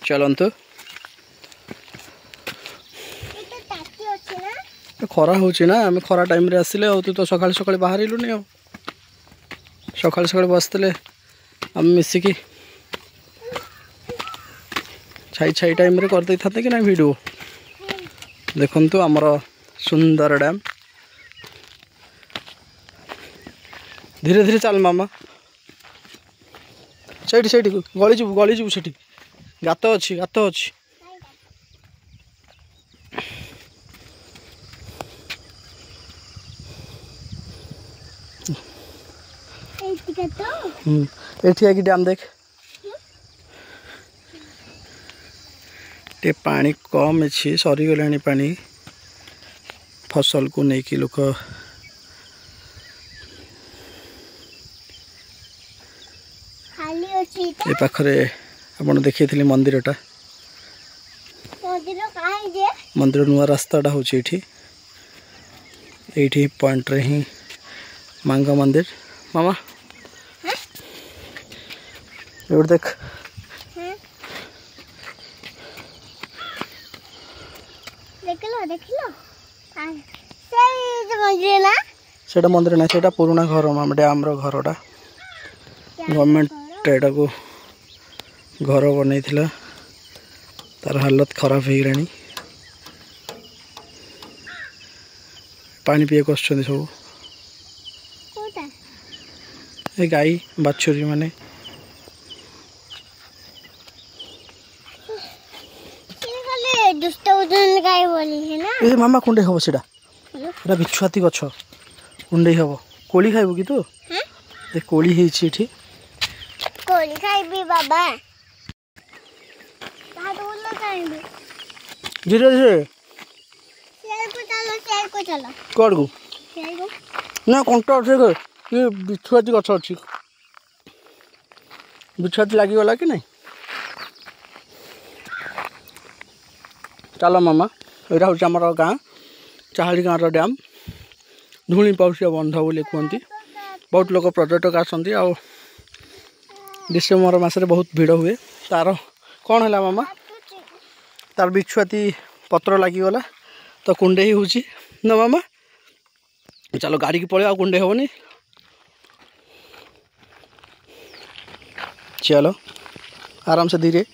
चलतु खरा हो आम खरा टाइम आसिले तू तो सका सका बाहर लुनि सका सका बसते आम मिसिकी छाई छाई टाइम रे कर दे था कि ना वीडियो देखंतु आमर सुंदर डैम धीरे धीरे चल मामा सेठी सेठी गली जीवु सेठी गात अच्छी एठी आके डैम देख टे पानी कम अच्छी सरी गलानी पानी फसल को लेकिन लोक ए पाखरे आपण देखिए मंदिरटा मंदिर नुआ रास्ताटा हूँ ये पॉइंट रे ही मांगा मंदिर मामा ये देख सेटा मंदिर ना सेटा पुराना घर मामा डैम रो घरटा गवर्नमेंट एटा को घर बनई तार हालत खराब हो गलानी पानी पीए को सब ए गाई बाछुरी माने ए मामा कुंडे हम सीटा बिछुआती गछ कुंडे हम कोली खाइबू कि तू ए कोली हेछि कोली खाइबी बाबा ताडुला खाइबी धीरे धीरे शेर को चलो कड़ को ना कंटा अच्छे ये बिछुआती गछ अच्छी बिछुआती लगी गला कि नहीं चलो मामा यहाँ हूँ आम गाँ चाहाली गाँव डैम धूली पाउसिया बंध बोली कहती बहुत लोग पर्यटक आसती आ डिसेम्बर मसरे बहुत भिड़ हुए तार कौन है मामा तार बिछुआती पत्र लगिगला तो कुंडे ही होची ना मामा चलो गाड़ी की पड़े कुंडे हेनी चलो आराम से धीरे